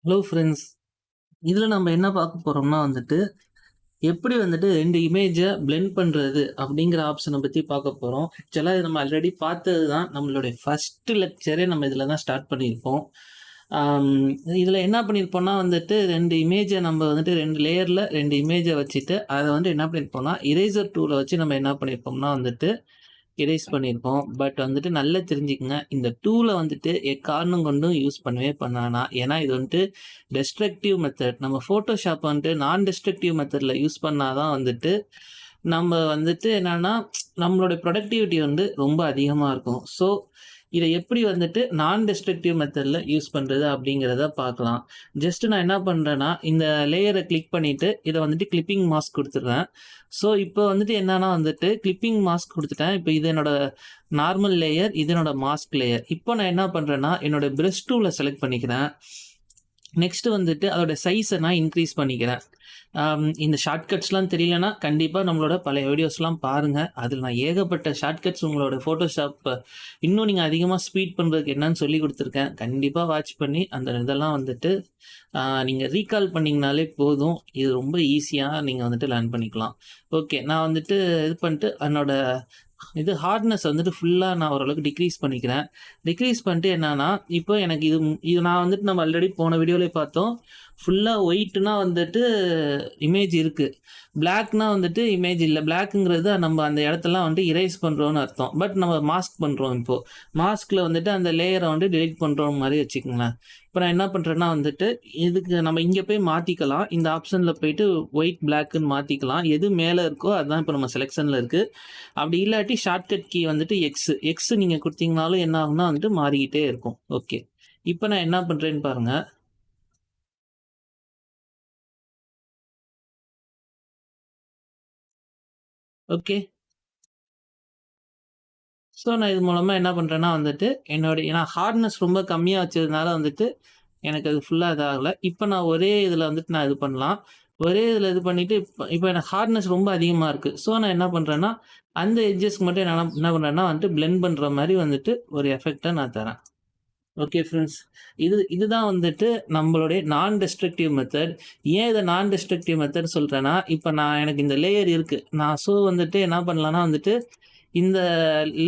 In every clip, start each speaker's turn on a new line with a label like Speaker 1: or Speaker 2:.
Speaker 1: Hello friends. இதில் நம்ம என்ன பார்க்க போகிறோம்னா எப்படி 2 இமேஜை பிளெண்ட் பண்ணுறது அப்படிங்கிற ஆப்ஷனை பற்றி பார்க்க போகிறோம். ஆக்சுவலாக இது நம்ம ஆல்ரெடி பார்த்தது தான். நம்மளுடைய ஃபஸ்ட்டு லெக்சரே நம்ம இதில் தான் ஸ்டார்ட் பண்ணியிருப்போம். இதில் என்ன பண்ணியிருப்போம்னா 2 இமேஜை நம்ம 2 லேயரில் 2 இமேஜை வச்சுட்டு அதை என்ன பண்ணியிருப்போம்னா இரேசர் டூலை வச்சு நம்ம என்ன பண்ணியிருப்போம்னா எரேஸ் பண்ணியிருப்போம். பட் நல்லா தெரிஞ்சுக்கங்க, இந்த டூலை எக்காரணம் கொண்டும் யூஸ் பண்ணவே பண்ணானா. ஏன்னா இது டெஸ்ட்ரக்டிவ் மெத்தட். நம்ம ஃபோட்டோஷாப் நான் டெஸ்ட்ரக்டிவ் மெத்தடில் யூஸ் பண்ணாதான் நம்ம என்னன்னா நம்மளோட ப்ரொடக்டிவிட்டி ரொம்ப அதிகமாக இருக்கும். ஸோ இதை எப்படி நான் டெஸ்ட்ரக்டிவ் மெத்தடில் யூஸ் பண்ணுறது அப்படிங்கிறத பார்க்கலாம். ஜஸ்ட்டு நான் என்ன பண்ணுறேன்னா, இந்த லேயரை கிளிக் பண்ணிவிட்டு இதை கிளிப்பிங் மாஸ்க் கொடுத்துட்றேன். ஸோ இப்போ என்னன்னா கிளிப்பிங் மாஸ்க் கொடுத்துட்டேன். இப்போ இது என்னோட நார்மல் லேயர், இது என்னோட மாஸ்க் லேயர். இப்போ நான் என்ன பண்ணுறேன்னா, என்னோட ப்ரஷ் டூலை செலக்ட் பண்ணிக்கிறேன். நெக்ஸ்ட்டு அதோட சைஸை நான் இன்க்ரீஸ் பண்ணிக்கிறேன். இந்த ஷார்ட்கட்ஸ்லாம் தெரியலனா கண்டிப்பாக நம்மளோட பழைய வீடியோஸ்லாம் பாருங்கள். அதில் நான் ஏகப்பட்ட ஷார்ட்கட்ஸ் உங்களோட ஃபோட்டோஷாப்பை இன்னும் நீங்கள் அதிகமாக ஸ்பீட் பண்ணுறதுக்கு என்னன்னு சொல்லி கொடுத்துருக்கேன். கண்டிப்பாக வாட்ச் பண்ணி அந்த இதெல்லாம் நீங்கள் ரீகால் பண்ணிங்கனாலே போதும். இது ரொம்ப ஈஸியாக நீங்கள் லேர்ன் பண்ணிக்கலாம். ஓகே, நான் இது பண்ணிட்டு என்னோட ஹார்ட்னஸ் ஃபுல்லாக நான் ஓரளவுக்கு டிக்ரீஸ் பண்ணிக்கிறேன். டிக்ரீஸ் பண்ணிட்டு என்னன்னா, இப்போ எனக்கு இது நான் நம்ம ஆல்ரெடி போன வீடியோவிலே பார்த்தோம். ஃபுல்லாக ஒயிட்னா இமேஜ் இருக்குது, பிளாக்னா இமேஜ் இல்லை. பிளாக்குங்கிறது நம்ம அந்த இடத்தெல்லாம் இரேஸ் பண்ணுறோன்னு அர்த்தம். பட் நம்ம மாஸ்க் பண்ணுறோம். இப்போது மாஸ்கில் அந்த லேயரை டெலிட் பண்ணுறோம் மாதிரி வச்சுக்கோங்களேன். இப்போ நான் என்ன பண்ணுறேன்னா இதுக்கு நம்ம இங்கே போய் மாற்றிக்கலாம். இந்த ஆப்ஷனில் போயிட்டு ஒயிட் பிளாக்குன்னு மாற்றிக்கலாம். எது மேலே இருக்கோ அதுதான் இப்போ நம்ம செலெக்ஷனில் இருக்குது. அப்படி இல்லாட்டி ஷார்ட்கட் கீ எக்ஸ் நீங்கள் கொடுத்தீங்கனாலும் என்ன ஆகும்னா மாறிக்கிட்டே இருக்கும். ஓகே, இப்போ நான் என்ன பண்ணுறேன்னு பாருங்கள். ஓகே, ஸோ நான் இது மூலமாக என்ன பண்ணுறேன்னா ஏன்னா ஹார்ட்னஸ் ரொம்ப கம்மியாக வச்சதுனால எனக்கு அது ஃபுல்லாக இதாகலை. இப்போ நான் ஒரே இதில் நான் இது பண்ணலாம். ஒரே இதில் இது பண்ணிவிட்டு இப்போ எனக்கு ஹார்ட்னஸ் ரொம்ப அதிகமாக இருக்குது. ஸோ நான் என்ன பண்ணுறேன்னா, அந்த எட்ஜஸ்க்கு மட்டும் என்ன பண்ணுறேன்னா பிளெண்ட் பண்ணுற மாதிரி ஒரு எஃபெக்டை நான் தரேன். ஓகே ஃப்ரெண்ட்ஸ், இதுதான் நம்மளுடைய நான் டெஸ்ட்ரக்டிவ் மெத்தட். ஏன் இதை நான் டெஸ்ட்ரக்டிவ் மெத்தட் சொல்கிறேன்னா, இப்போ எனக்கு இந்த லேயர் இருக்குது. நான் ஸோ என்ன பண்ணலான்னா இந்த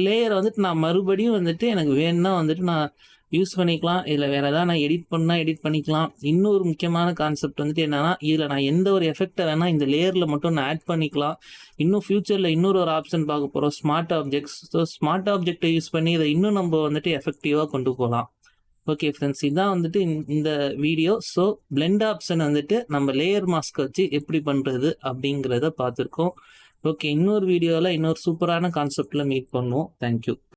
Speaker 1: லேயரை நான் மறுபடியும் எனக்கு வேணும்னா நான் யூஸ் பண்ணிக்கலாம். இதில் வேறு எதாவது நான் எடிட் பண்ணால் எடிட் பண்ணிக்கலாம். இன்னொரு முக்கியமான கான்செப்ட் என்னென்னா, இதில் நான் எந்த ஒரு எஃபெக்டை வேணால் இந்த லேயரில் மட்டும் நான் ஆட் பண்ணிக்கலாம். இன்னும் ஃப்யூச்சரில் இன்னொரு ஒரு ஆப்ஷன் பார்க்க போகிறோம், ஸ்மார்ட் ஆப்ஜெக்ட்ஸ். ஸோ ஸ்மார்ட் ஆப்ஜெக்டை யூஸ் பண்ணி இதை இன்னும் நம்ம எஃபெக்டிவாக கொண்டு போகலாம். ஓகே ஃப்ரெண்ட்ஸ், இதான் இந்த வீடியோ. ஸோ பிளெண்ட் ஆப்ஷன் நம்ம லேயர் மாஸ்க் வச்சு எப்படி பண்ணுறது அப்படிங்கிறத பார்த்துருக்கோம். ஓகே, இன்னொரு வீடியோவில் இன்னொரு சூப்பரான கான்செப்டில் மீட் பண்ணுவோம். தேங்க்யூ.